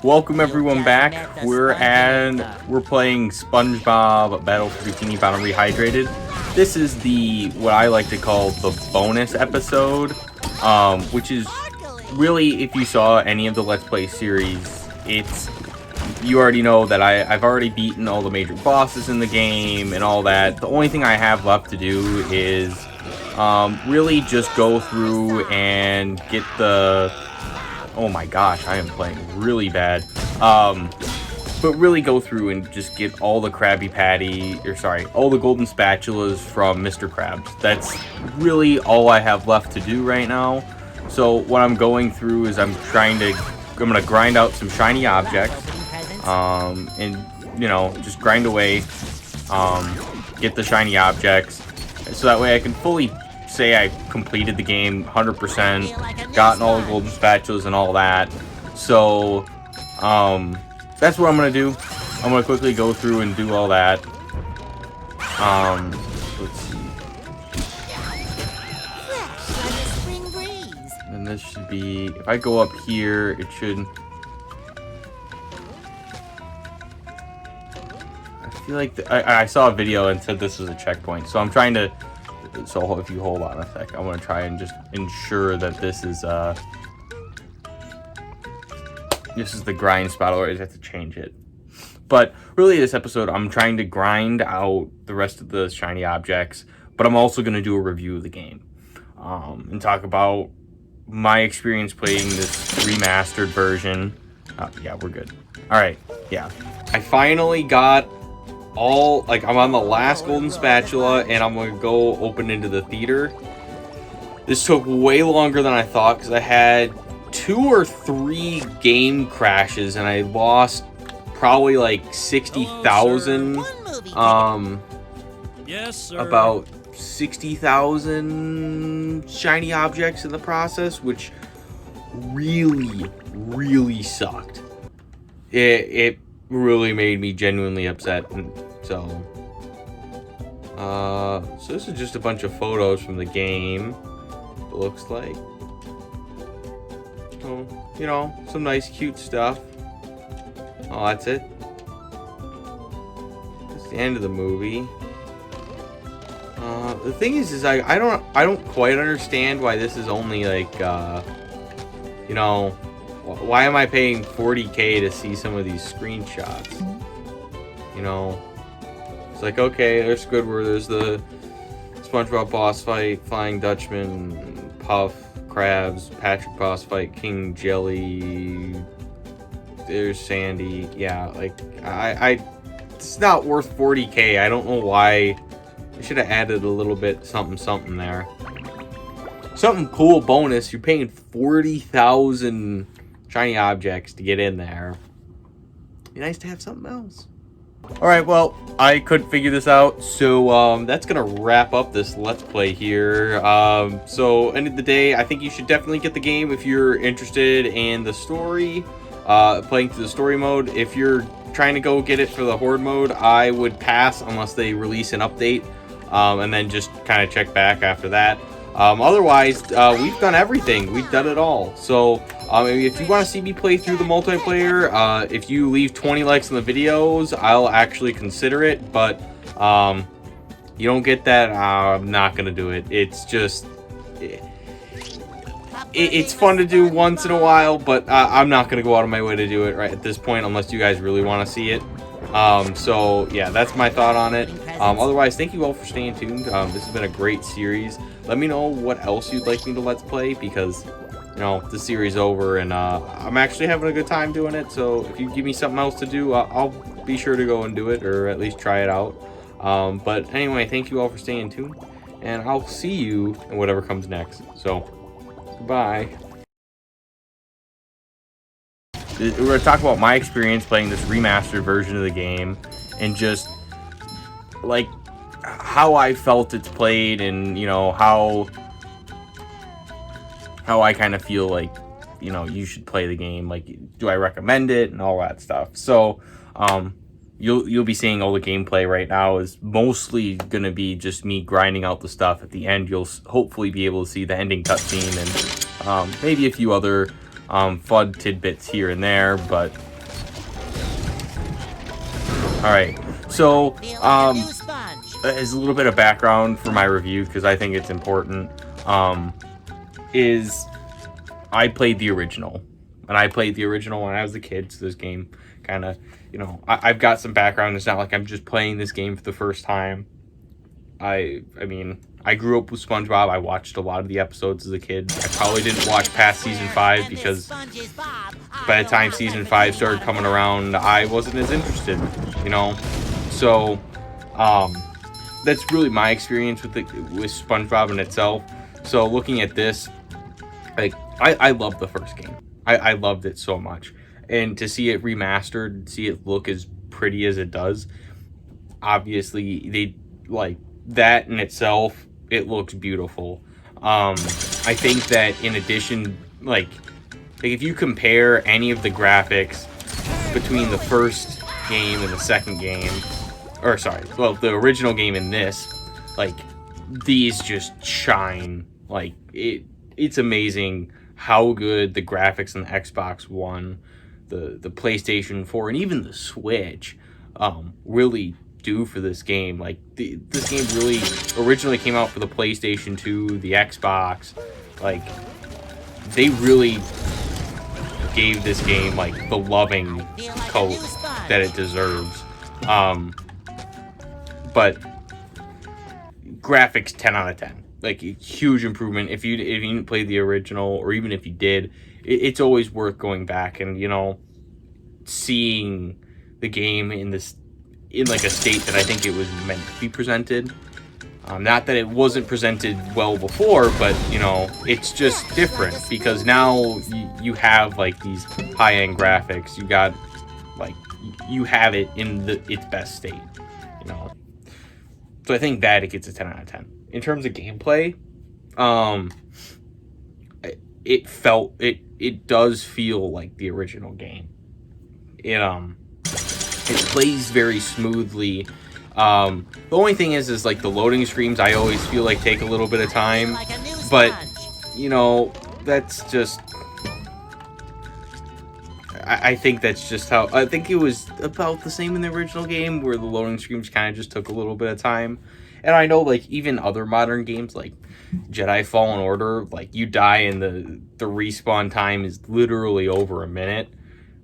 Welcome everyone back. We're playing Spongebob Battle for Bikini Bottom Rehydrated. This is what I like to call the bonus episode, which is really, if you saw any of the Let's Play series, you already know that I've already beaten all the major bosses in the game and all that. The only thing I have left to do is really just go through and get the... Oh my gosh, I am playing really bad. But really go through and just get all the all the golden spatulas from Mr. Krabs. That's really all I have left to do right now. So what I'm going through is I'm gonna grind out some shiny objects, and just grind away, get the shiny objects, so that way I can fully say I completed the game 100%, gotten all the golden spatulas and all that. So that's what I'm gonna do. I'm gonna quickly go through and do all that. Let's see. And this should be, if I go up here, it should... I feel like I saw a video and said this was a checkpoint, so I'm trying to... So if you hold on a sec, I'm gonna try and just ensure that this is the grind spot, or I have to change it. But really, this episode, I'm trying to grind out the rest of the shiny objects, but I'm also gonna do a review of the game, and talk about my experience playing this remastered version. Yeah, we're good. All right, yeah, I finally got I'm on the last golden spatula, and I'm gonna go open into the theater. This took way longer than I thought because I had 2 or 3 game crashes and I lost probably like 60,000 Yes, sir. about 60,000 shiny objects in the process, which really sucked. It really made me genuinely upset. And so this is just a bunch of photos from the game, it looks like. So, some nice cute stuff. Oh, that's it. That's the end of the movie. The thing is I don't quite understand why this is only like why am I paying 40K to see some of these screenshots? It's like, okay, there's Squidward, there's the SpongeBob boss fight, Flying Dutchman, Puff, Krabs, Patrick boss fight, King Jelly, there's Sandy. Yeah, like, it's not worth 40K. I don't know why. I should have added a little bit something there. Something cool bonus, you're paying 40,000 shiny objects to get in there. Be nice to have something else. Alright, well, I couldn't figure this out, so that's gonna wrap up this Let's Play here. So, end of the day, I think you should definitely get the game if you're interested in the story, playing through the story mode. If you're trying to go get it for the Horde mode, I would pass unless they release an update, and then just kind of check back after that. Otherwise, we've done everything. We've done it all. So, if you want to see me play through the multiplayer, if you leave 20 likes on the videos, I'll actually consider it. But, you don't get that, I'm not going to do it. It's just... It's fun to do once in a while, but I'm not going to go out of my way to do it right at this point, unless you guys really want to see it. So, yeah, that's my thought on it. Otherwise, thank you all for staying tuned. This has been a great series. Let me know what else you'd like me to Let's Play, because, the series over, and I'm actually having a good time doing it. So if you give me something else to do, I'll be sure to go and do it, or at least try it out. But anyway, thank you all for staying tuned, and I'll see you in whatever comes next. So, goodbye. We're going to talk about my experience playing this remastered version of the game, and just, like, how I felt it's played, and, how I kind of feel like, you should play the game. Like, do I recommend it, and all that stuff. So, you'll be seeing all the gameplay right now is mostly going to be just me grinding out the stuff. At the end, you'll hopefully be able to see the ending cutscene, and maybe a few other fun tidbits here and there, but All right. So, as a little bit of background for my review, because I think it's important, is I played the original. And I played the original when I was a kid, so this game kind of, I've got some background. It's not like I'm just playing this game for the first time. I mean, I grew up with SpongeBob. I watched a lot of the episodes as a kid. I probably didn't watch past season 5 because by the time season 5 started coming around, I wasn't as interested, So, that's really my experience with SpongeBob in itself. So looking at this, like, I love the first game. I loved it so much. And to see it remastered, see it look as pretty as it does, obviously they like that in itself, it looks beautiful. I think that in addition, like if you compare any of the graphics between the first game and the second game, or sorry, well, the original game and this, like these just shine. Like it's amazing how good the graphics on the Xbox One, the PlayStation 4, and even the Switch really do for this game. Like this game really originally came out for the PlayStation 2, the Xbox. Like they really gave this game like the loving coat that it deserves. But graphics 10 out of 10. Like a huge improvement. If you didn't play the original, or even if you did, it's always worth going back and seeing the game in like a state that I think it was meant to be presented. Not that it wasn't presented well before, but it's just different because now you have like these high-end graphics. You got like you have it in its best state. So I think that it gets a 10 out of 10. In terms of gameplay, it does feel like the original game. It plays very smoothly. The only thing is like the loading screens I always feel like take a little bit of time, but that's just I think that's just how I think it was about the same in the original game, where the loading screens kind of just took a little bit of time. And I know like even other modern games like Jedi Fallen Order, like you die and the respawn time is literally over a minute.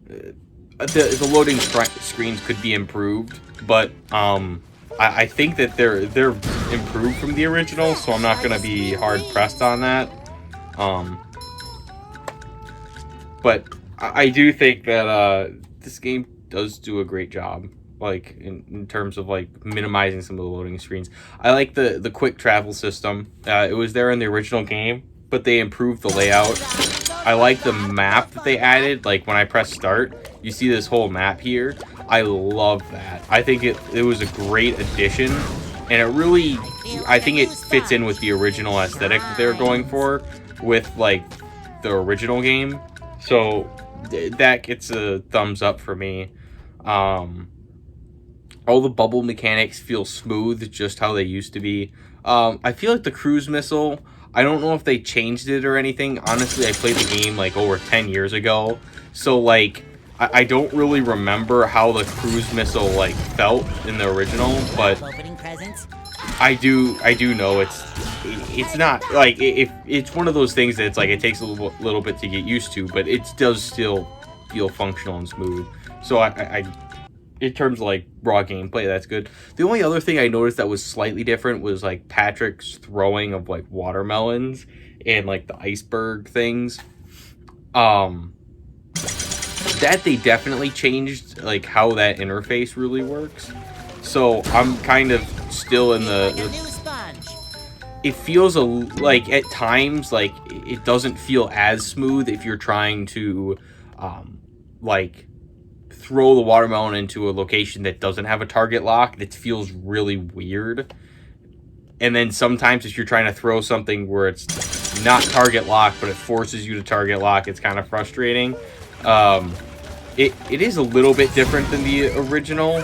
The loading screens could be improved, but I think that they're improved from the original, so I'm not gonna be hard pressed on that. But I do think that this game does do a great job, like in terms of like minimizing some of the loading screens. I like the quick travel system. It was there in the original game, but they improved the layout. I like the map that they added. Like when I press start, you see this whole map here. I love that. I think it was a great addition, and it really, I think it fits in with the original aesthetic that they were going for with like the original game. So that gets a thumbs up for me. All the bubble mechanics feel smooth, just how they used to be. I feel like the cruise missile, I don't know if they changed it or anything. Honestly, I played the game like over 10 years ago, so like I don't really remember how the cruise missile like felt in the original, but I do know it's not like it's one of those things that it's like it takes a little bit to get used to, but it does still feel functional and smooth. So I in terms of like raw gameplay, that's good. The only other thing I noticed that was slightly different was like Patrick's throwing of like watermelons and like the iceberg things. That they definitely changed like how that interface really works. So I'm kind of still in it feels like at times like it doesn't feel as smooth if you're trying to like throw the watermelon into a location that doesn't have a target lock. It feels really weird. And then sometimes if you're trying to throw something where it's not target lock but it forces you to target lock, it's kind of frustrating. It is a little bit different than the original.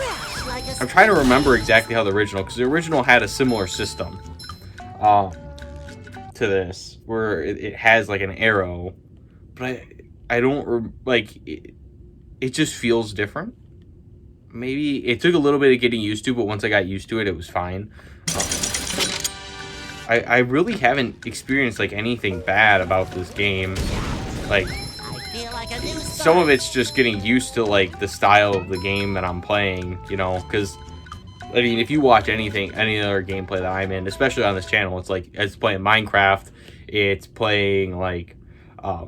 I'm trying to remember exactly how the original, because the original had a similar system to this, where it has like an arrow, but I don't like it. It just feels different. maybe it took a little bit of getting used to, but once I got used to it, it was fine. I really haven't experienced like anything bad about this game. Like, some of it's just getting used to like the style of the game that I'm playing, you know, because I mean, if you watch any other gameplay that I'm in, especially on this channel, it's like it's playing Minecraft, it's playing like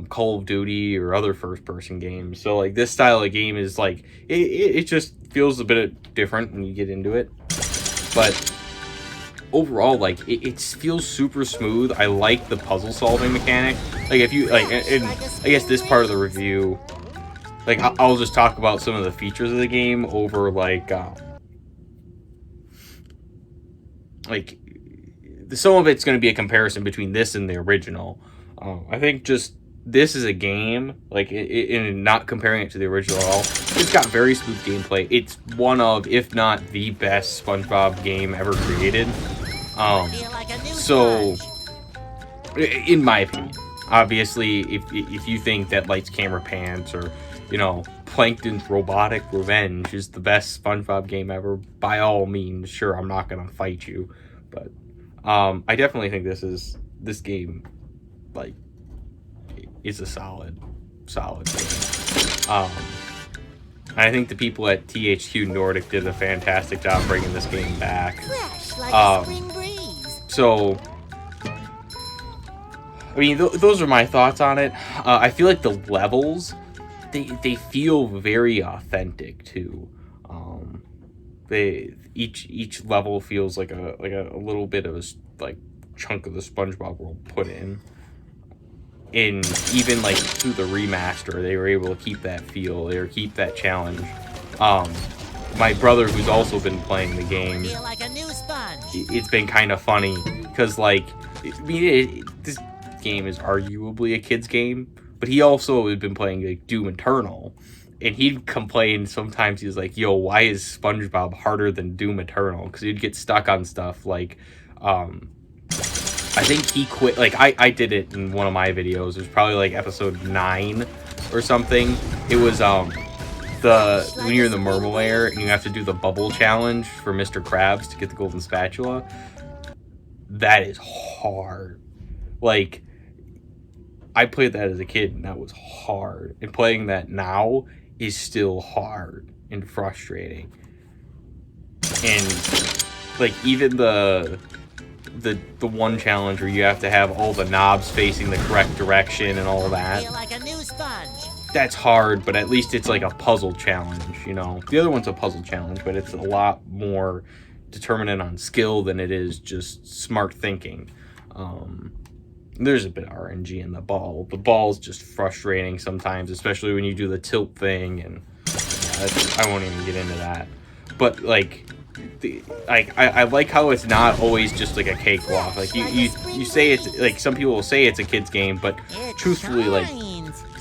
Call of Duty or other first-person games. So like this style of game is like it just feels a bit different when you get into it, but overall, like it feels super smooth. I like the puzzle solving mechanic. Like if you like, and I guess this part of the review, like I'll just talk about some of the features of the game over like some of it's going to be a comparison between this and the original. I think just this is a game, like in not comparing it to the original at all. It's got very smooth gameplay. It's one of, if not the best SpongeBob game ever created. So, in my opinion, obviously, if you think that Lights Camera Pants or, you know, Plankton's Robotic Revenge is the best SpongeBob game ever, by all means, sure, I'm not gonna fight you, but I definitely think this game, like, is a solid game. I think the people at THQ Nordic did a fantastic job bringing this game back. So, I mean, those are my thoughts on it. I feel like the levels, they feel very authentic too. Each level feels like a little bit of a like chunk of the SpongeBob world put in. And even like through the remaster, they were able to keep that feel, or keep that challenge. My brother, who's also been playing the game, it's been kind of funny because like, I mean, this game is arguably a kid's game, but he also had been playing like Doom Eternal, and he'd complain sometimes. He's like, "Yo, why is SpongeBob harder than Doom Eternal?" Because he'd get stuck on stuff like, I think he quit. Like I did it in one of my videos. It was probably like episode 9 or something. It was when you're in the Mermaid lair and you have to do the bubble challenge for Mr. Krabs to get the golden spatula. That is hard. Like, I played that as a kid and that was hard. And playing that now is still hard and frustrating. And like even the one challenge where you have to have all the knobs facing the correct direction and all that. That's hard, but at least it's like a puzzle challenge, you know. The other one's a puzzle challenge, but it's a lot more determinant on skill than it is just smart thinking. There's a bit of RNG in the ball. The ball's just frustrating sometimes, especially when you do the tilt thing, and yeah, I won't even get into that. But like, I like how it's not always just like a cakewalk. Like you say it's like, some people will say it's a kid's game, but truthfully, like,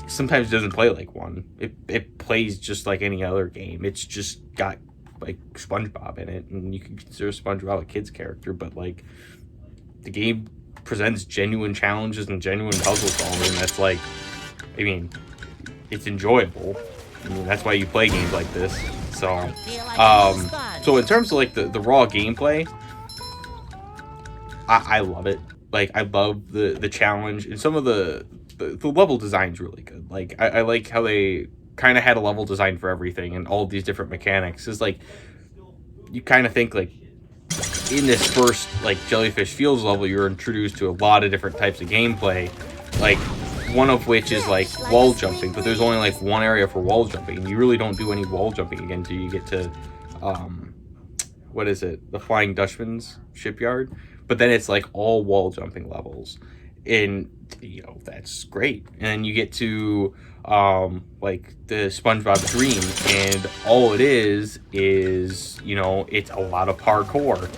sometimes it doesn't play like one. It plays just like any other game. It's just got like SpongeBob in it, and you can consider SpongeBob a kid's character, but like the game presents genuine challenges and genuine puzzle solving. That's like, I mean, it's enjoyable. I mean, that's why you play games like this. So, so in terms of like the raw gameplay, I love it. Like, I love the challenge, and some of the level design's really good. Like, I like how they kind of had a level design for everything and all of these different mechanics. It's like, you kind of think like in this first like Jellyfish Fields level, you're introduced to a lot of different types of gameplay, like one of which is like wall jumping, but there's only like one area for wall jumping, and you really don't do any wall jumping again until you get to what is it, the Flying Dutchman's shipyard. But then it's like all wall jumping levels, and you know, that's great. And then you get to like the SpongeBob Dream, and all it is, you know, it's a lot of parkour.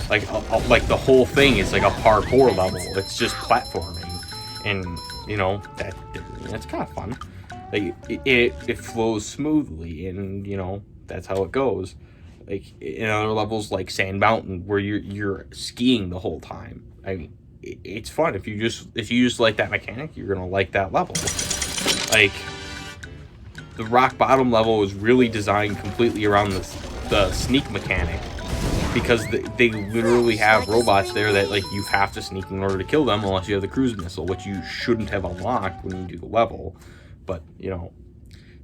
Like the whole thing is like a parkour level. It's just platforming, and you know, that's kind of fun. Like it flows smoothly, and you know, that's how it goes. Like in other levels like Sand Mountain, where you're skiing the whole time. I mean, it's fun. If you just like that mechanic, you're gonna like that level. Like the rock bottom level was really designed completely around the sneak mechanic, because they literally have robots there that like you have to sneak in order to kill them unless you have the cruise missile, which you shouldn't have unlocked when you do the level. But you know,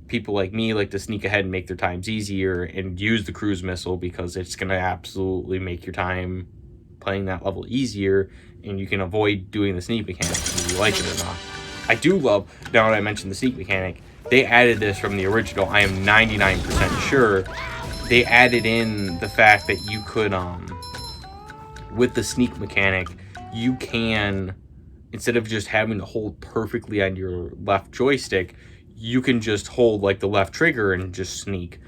people like me like to sneak ahead and make their times easier and use the cruise missile because it's going to absolutely make your time playing that level easier, and you can avoid doing the sneak mechanic whether you like it or not. I do love, now that I mentioned the sneak mechanic, they added this from the original. I am 99% sure they added in the fact that you could, with the sneak mechanic, you can, instead of just having to hold perfectly on your left joystick, you can just hold like the left trigger and just sneak.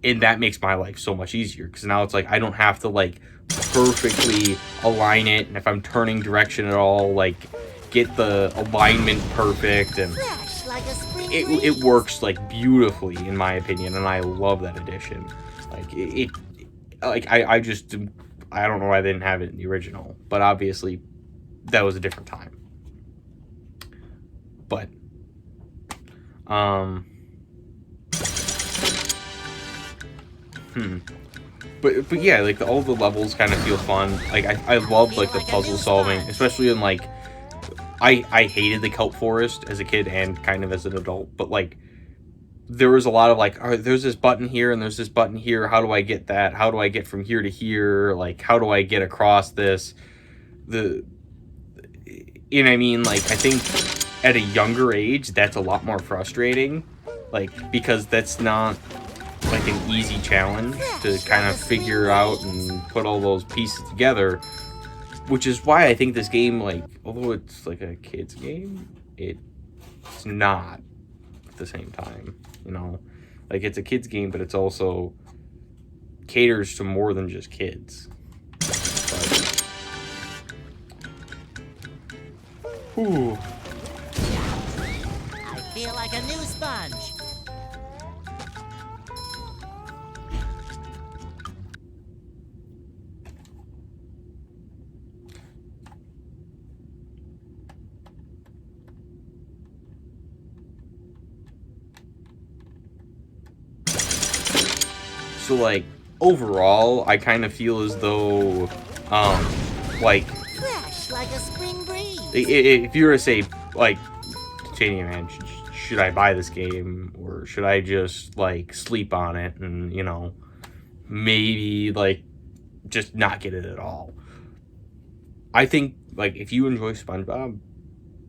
And that makes my life so much easier, because now it's like I don't have to like perfectly align it, and if I'm turning direction at all, like get the alignment perfect, and it works like beautifully in my opinion, and I love that addition. Like I just, I don't know why they didn't have it in the original, but obviously that was a different time. But But yeah, like all the levels kind of feel fun. Like I love like the puzzle solving, especially in like I hated the kelp forest as a kid and kind of as an adult, but like there was a lot of like, all right, there's this button here and there's this button here. How do I get that? How do I get from here to here? Like how do I get across this? You know what I mean? Like I think at a younger age that's a lot more frustrating, like because that's not like an easy challenge to kind of figure out and put all those pieces together, which is why I think this game, like, although it's like a kid's game, it's not at the same time, you know? Like, it's a kid's game, but it's also caters to more than just kids. But, whew. I feel like a new sponge. So, like, overall, I kind of feel as though, like, Fresh like a spring breeze. if you were to say, like, Chaining Man, should I buy this game, or should I just, like, sleep on it and, you know, maybe, like, just not get it at all? I think, like, if you enjoy SpongeBob,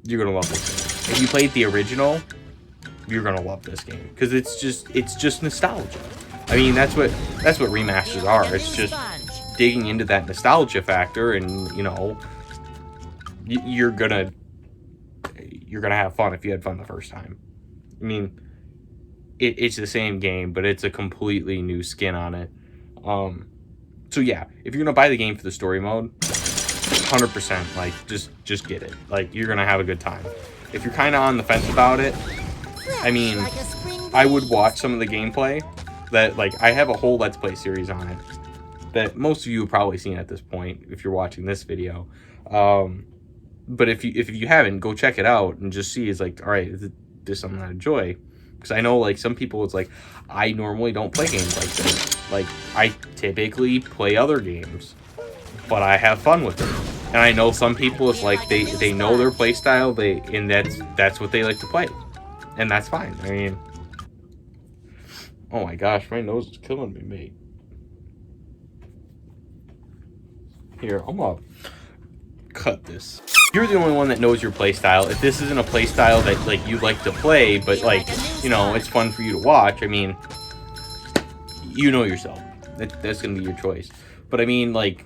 you're gonna love this game. If you played the original, you're gonna love this game, because it's just nostalgia. I mean, that's what remasters are. It's just digging into that nostalgia factor, and you know, you're gonna have fun if you had fun the first time. I mean, it's the same game, but it's a completely new skin on it. So yeah, if you're gonna buy the game for the story mode, 100%, like just get it. Like you're gonna have a good time. If you're kind of on the fence about it, I mean, I would watch some of the gameplay. That, like, I have a whole Let's Play series on it that most of you have probably seen at this point if you're watching this video. But if you haven't, go check it out and just see. It's like, all right, is this something I enjoy? Because I know, like, some people, it's like, I normally don't play games like this. Like, I typically play other games, but I have fun with it. And I know some people, it's like they know their play style, and that's what they like to play, and that's fine. I mean, oh my gosh, my nose is killing me, mate. Here, I'm gonna cut this. You're the only one that knows your play style. If this isn't a play style that like you like to play, but like, you know, it's fun for you to watch, I mean, you know yourself. That's gonna be your choice. But I mean, like,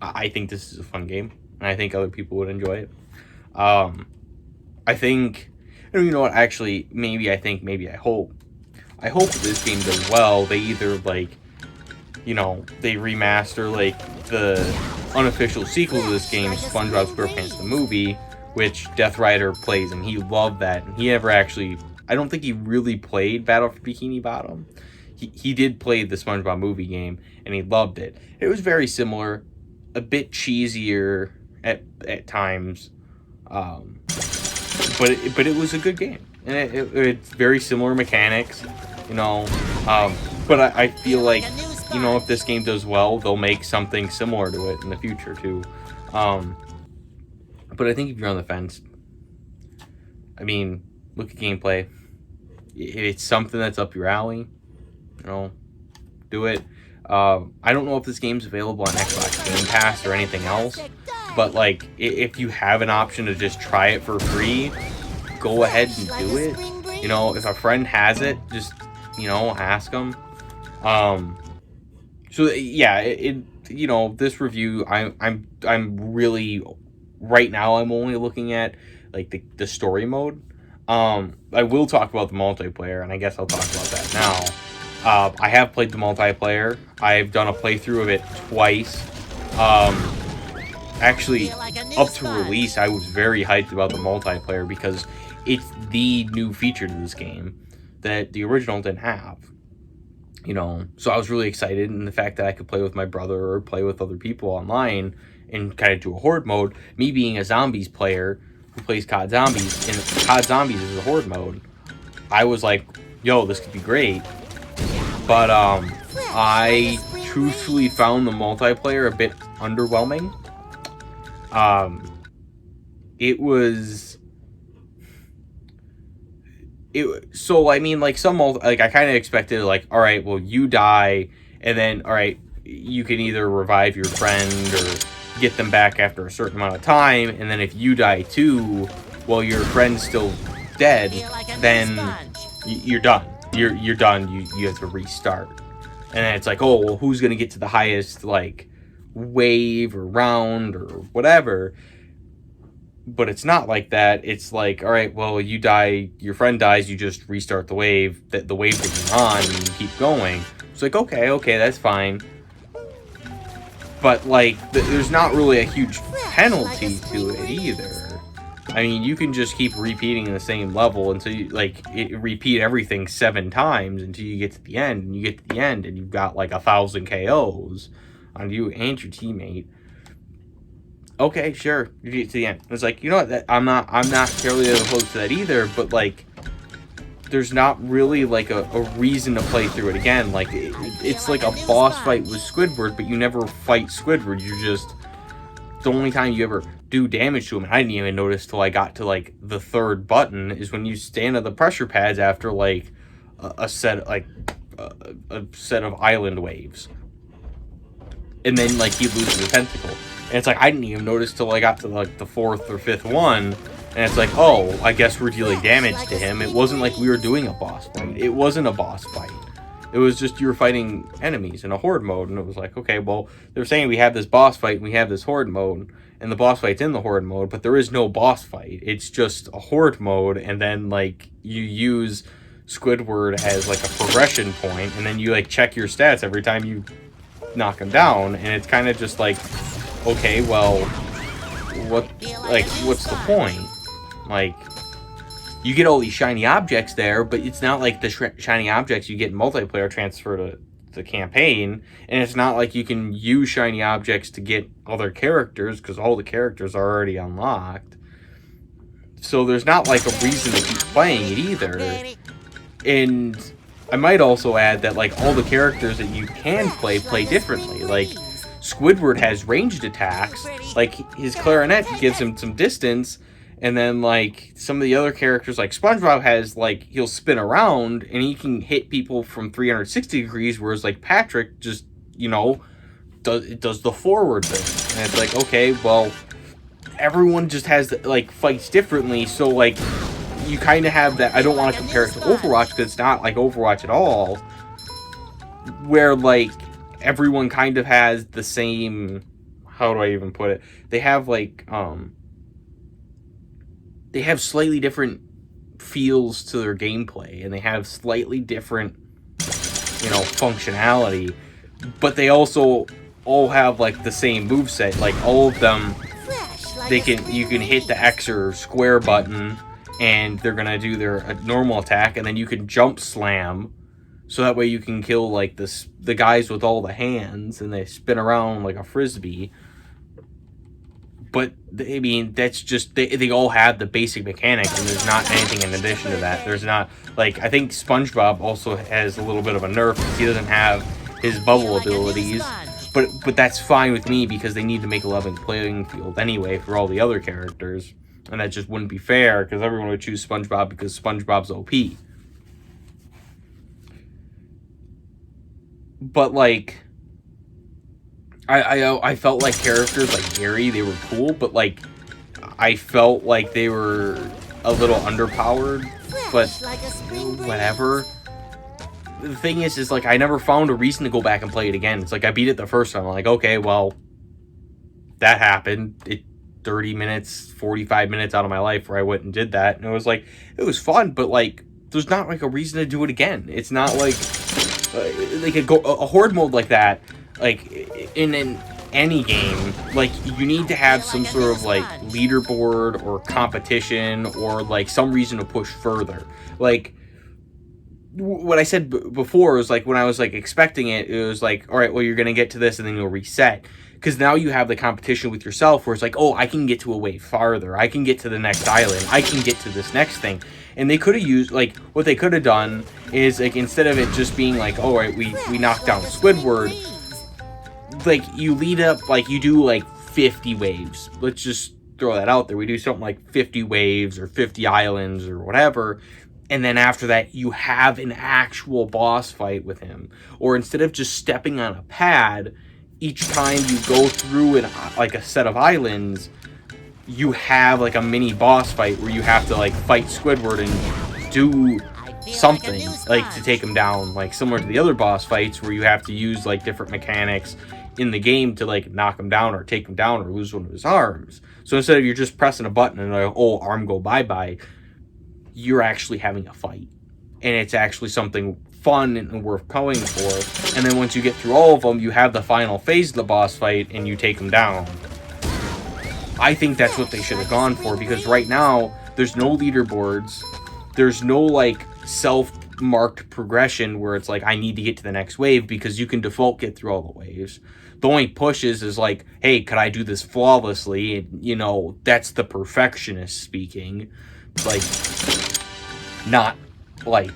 I think this is a fun game, and I think other people would enjoy it. I think, you know what, actually, maybe I hope that this game does well. They either, like, you know, they remaster, like, the unofficial sequel to this game, SpongeBob SquarePants the movie, which Death Rider plays, and he loved that. And he never actually, I don't think he really played Battle for Bikini Bottom. He did play the SpongeBob movie game, and he loved it. It was very similar, a bit cheesier at times, but it was a good game. and it's very similar mechanics, you know. But I feel like, you know, if this game does well, they'll make something similar to it in the future too. But I think if you're on the fence, I mean, look at gameplay. If it's something that's up your alley, you know, do it. I don't know if this game's available on Xbox Game Pass or anything else, but like, if you have an option to just try it for free, go ahead and do it. You know, if a friend has it, just, you know, ask them. So yeah, you know, this review, I'm really, right now I'm only looking at like the story mode. I will talk about the multiplayer, and I guess I'll talk about that now. I have played the multiplayer. I've done a playthrough of it twice. Actually, up to release, I was very hyped about the multiplayer because it's the new feature to this game that the original didn't have. You know, so I was really excited, and the fact that I could play with my brother or play with other people online and kind of do a horde mode. Me being a zombies player who plays COD Zombies, and COD Zombies is a horde mode, I was like, yo, this could be great. But I truthfully found the multiplayer a bit underwhelming. So I mean, like, like, I kind of expected, like, all right, well, you die, and then, all right, you can either revive your friend or get them back after a certain amount of time, and then if you die too, well, your friend's still dead, then you're done. You're done. You have to restart, and then it's like, oh, well, who's gonna get to the highest, like, wave or round or whatever? But it's not like that. It's like, all right, well, you die, your friend dies, you just restart the wave that you're on, and you keep going. It's like, okay, that's fine. But like, there's not really a huge penalty to it either. I mean, you can just keep repeating the same level until you, like, repeat everything 7 times until you get to the end, and you get to the end, and you've got like 1,000 KOs on you and your teammate. Okay, sure, you get to the end. It's like, you know what, that I'm not terribly opposed to that either, but like, there's not really like a reason to play through it again. Like, it's like a boss fight with Squidward, but you never fight Squidward. You just, the only time you ever do damage to him, and I didn't even notice till I got to like the 3rd button, is when you stand on the pressure pads after like a set of island waves, and then like he loses a tentacle. And it's like, I didn't even notice till I got to like the 4th or 5th one, and it's like, oh, I guess we're dealing damage to him. It wasn't like we were doing a boss fight. It wasn't a boss fight. It was just you were fighting enemies in a horde mode, and it was like, okay, well, they're saying we have this boss fight and we have this horde mode, and the boss fight's in the horde mode, but there is no boss fight. It's just a horde mode, and then like you use Squidward as like a progression point, and then you like check your stats every time you knock him down, and it's kind of just like, okay, well, what's the point? Like, you get all these shiny objects there, but it's not like the shiny objects you get in multiplayer transfer to the campaign, and it's not like you can use shiny objects to get other characters, because all the characters are already unlocked. So there's not like a reason to keep playing it either. And I might also add that like all the characters that you can play differently. Like, Squidward has ranged attacks, like his clarinet gives him some distance, and then like some of the other characters, like Spongebob, has like, he'll spin around and he can hit people from 360 degrees, whereas like Patrick just, you know, does the forward thing. And it's like, okay, well, everyone just has like fights differently, so like you kind of have that. I don't want to compare it to Overwatch because it's not like Overwatch at all, where like everyone kind of has the same, how do I even put it? They have like they have slightly different feels to their gameplay, and they have slightly different, you know, functionality, but they also all have like the same moveset. Like, all of them, you can hit the X or square button and they're gonna do their normal attack, and then you can jump slam, so that way you can kill like the guys with all the hands, and they spin around like a frisbee. But I mean, that's just they all have the basic mechanics, and there's not anything in addition to that. There's not, like, I think SpongeBob also has a little bit of a nerf because he doesn't have his bubble abilities. But that's fine with me because they need to make a level playing field anyway for all the other characters, and that just wouldn't be fair because everyone would choose SpongeBob because SpongeBob's OP. But like, I felt like characters like Gary, they were cool, but like I felt like they were a little underpowered. But whatever. The thing is like I never found a reason to go back and play it again. It's like I beat it the first time. I'm like, okay, well, that happened. 30 minutes, 45 minutes out of my life where I went and did that, and it was like it was fun, but like there's not like a reason to do it again. It's not like a horde mode like that, like in any game, like you need to have some sort of like leaderboard or competition or like some reason to push further. Like what I said before was like when I was like expecting it, it was like, all right, well, you're gonna get to this and then you'll reset, because now you have the competition with yourself where it's like, oh, I can get to a way farther, I can get to the next island, I can get to this next thing. And they could have used, like, what they could have done is, like, instead of it just being like, oh, right, we knocked down Squidward, like, you lead up, like, you do, like, 50 waves. Let's just throw that out there. We do something like 50 waves or 50 islands or whatever, and then after that, you have an actual boss fight with him. Or instead of just stepping on a pad, each time you go through like a set of islands, you have like a mini boss fight where you have to like fight Squidward and do something like to take him down, like similar to the other boss fights where you have to use like different mechanics in the game to like knock him down or take him down or lose one of his arms. So instead of you're just pressing a button and like, oh, arm go bye-bye, you're actually having a fight, and it's actually something fun and worth going for. And then once you get through all of them, you have the final phase of the boss fight and you take him down. I think that's what they should have gone for, because right now there's no leaderboards, there's no like self-marked progression where it's like I need to get to the next wave, because you can default get through all the waves. The only pushes is like, hey, could I do this flawlessly? And, you know, that's the perfectionist speaking. Like, not like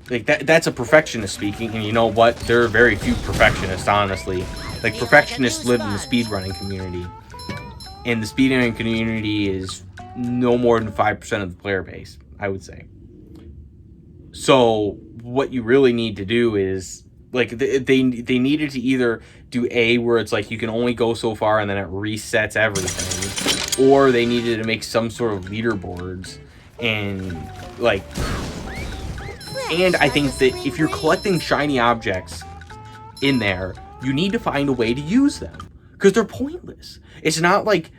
that's a perfectionist speaking, and you know what? There are very few perfectionists, honestly. Like, perfectionists live in the speedrunning community, and the speedrunning community is no more than 5% of the player base, I would say. So what you really need to do is, like, they needed to either do where it's like you can only go so far and then it resets everything, or they needed to make some sort of leaderboards. And like, and I think that if you're collecting shiny objects in there, you need to find a way to use them, because they're pointless. It's not like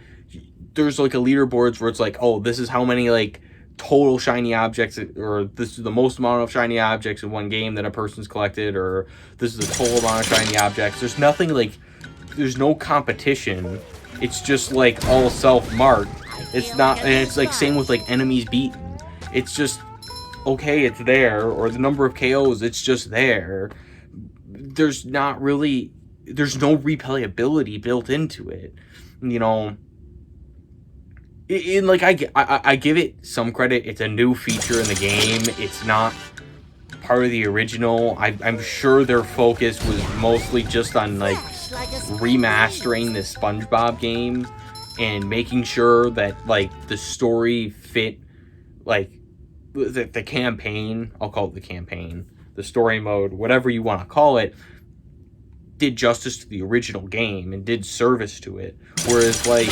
there's like a leaderboards where it's like, oh, this is how many like total shiny objects, or this is the most amount of shiny objects in one game that a person's collected, or this is the total amount of shiny objects. There's nothing like, there's no competition. It's just like all self-marked. It's not, and it's like same with like enemies beaten. It's just, okay, it's there, or the number of KOs, it's just there. There's not really, there's no replayability built into it, you know. In like, I give it some credit. It's a new feature in the game. It's not part of the original. I'm sure their focus was mostly just on like remastering the SpongeBob game and making sure that like the story fit, like the campaign, I'll call it the campaign, the story mode, whatever you want to call it, did justice to the original game and did service to it. Whereas like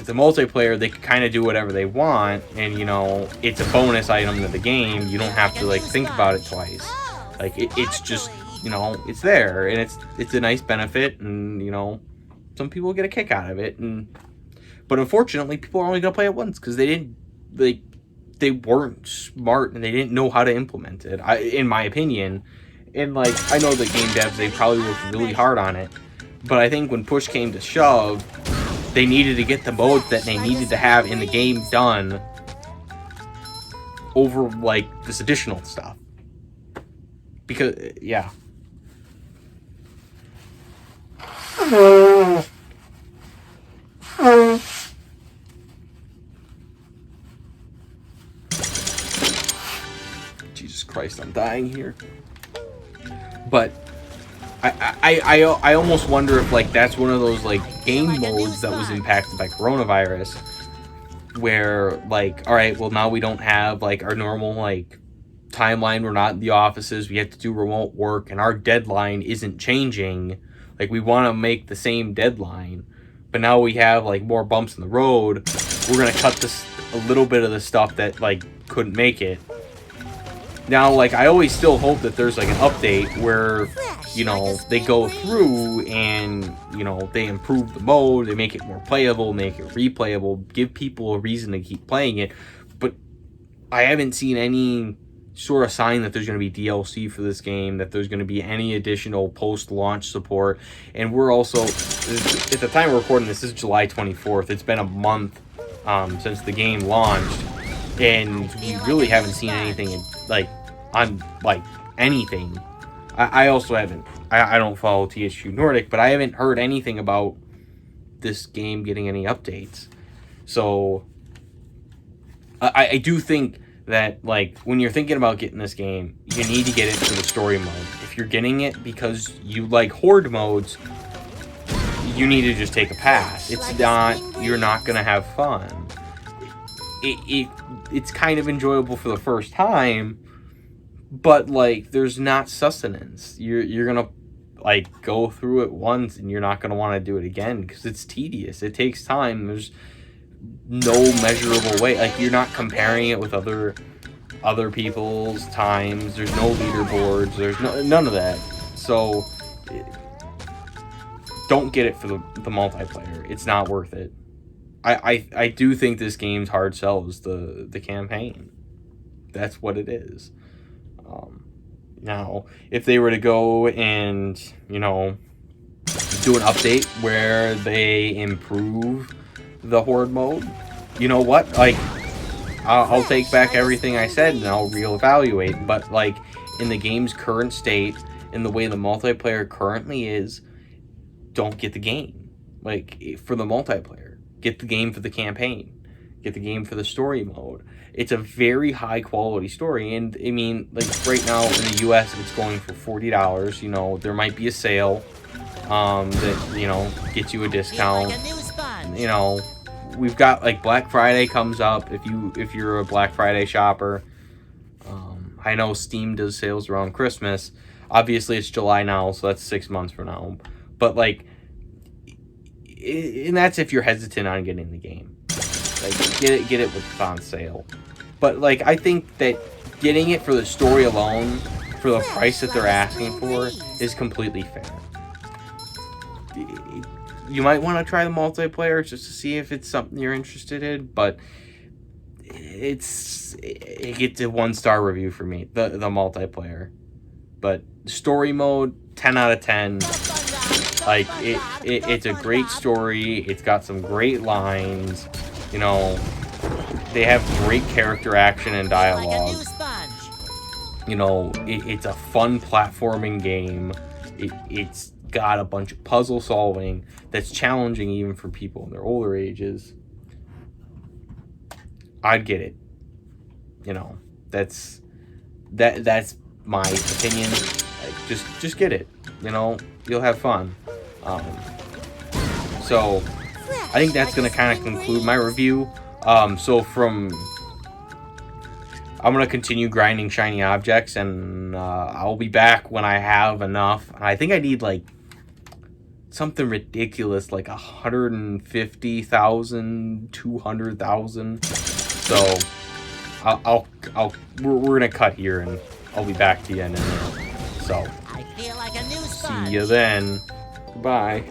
the multiplayer, they can kind of do whatever they want, and you know, it's a bonus item to the game. You don't have to like think about it twice. Like it's just, you know, it's there, and it's a nice benefit, and you know, some people get a kick out of it, but unfortunately people are only gonna play it once because they weren't smart and they didn't know how to implement it, in my opinion. And like, I know the game devs, they probably worked really hard on it, but I think when push came to shove, they needed to get the modes that they needed to have in the game done over like this additional stuff. Because yeah. Christ, I'm dying here. But I almost wonder if like that's one of those like game modes that was impacted by coronavirus, where like, all right, well now we don't have like our normal like timeline. We're not in the offices. We have to do remote work, and our deadline isn't changing. Like we want to make the same deadline, but now we have like more bumps in the road. We're gonna cut this a little bit of the stuff that like couldn't make it. Now, like, I always still hope that there's like an update where, you know, they go through and, you know, they improve the mode, they make it more playable, make it replayable, give people a reason to keep playing it. But I haven't seen any sort of sign that there's going to be DLC for this game, that there's going to be any additional post-launch support. And we're also, at the time we're recording this is July 24th. It's been a month since the game launched, and we really haven't seen anything like on like anything. I also haven't, I don't follow THQ Nordic, but I haven't heard anything about this game getting any updates. So I do think that like when you're thinking about getting this game, you need to get it for the story mode. If you're getting it because you like horde modes, you need to just take a pass. It's not, you're not gonna have fun. It's kind of enjoyable for the first time, but like there's not sustenance. You're gonna like go through it once and you're not gonna want to do it again because it's tedious. It takes time. There's no measurable way. Like you're not comparing it with other people's times. There's no leaderboards. There's none of that. So don't get it for the multiplayer. It's not worth it. I do think this game's hard sell is the campaign. That's what it is. Now, if they were to go and, you know, do an update where they improve the horde mode, you know what? Like, I'll take back everything I said and I'll reevaluate. But, like, in the game's current state, in the way the multiplayer currently is, don't get the game. Like, for the multiplayer. Get the game for the campaign. Get the game for the story mode. It's a very high quality story, and I mean, like right now in the US, it's going for $40. You know, there might be a sale that, you know, gets you a discount. You know, we've got like Black Friday comes up if you're a Black Friday shopper. I know Steam does sales around Christmas. Obviously, it's July now, so that's 6 months from now. But like, and that's if you're hesitant on getting the game. Like, get it with on sale. But like, I think that getting it for the story alone, for the price that they're asking for, is completely fair. You might want to try the multiplayer just to see if it's something you're interested in, but it gets a 1-star review for me, the multiplayer. But story mode, 10 out of 10. Like, it's a great story. It's got some great lines. You know, they have great character action and dialogue. You know, it's a fun platforming game. It's got a bunch of puzzle solving that's challenging even for people in their older ages. I'd get it. You know, that's my opinion. Like, just get it. You know, you'll have fun. So I think that's going to kind of conclude my review. So I'm going to continue grinding shiny objects, and I'll be back when I have enough. I think I need like something ridiculous, like 150,000, 200,000. So we're going to cut here, and I'll be back to you in a minute. So I feel like a new see sponge. you then. Bye.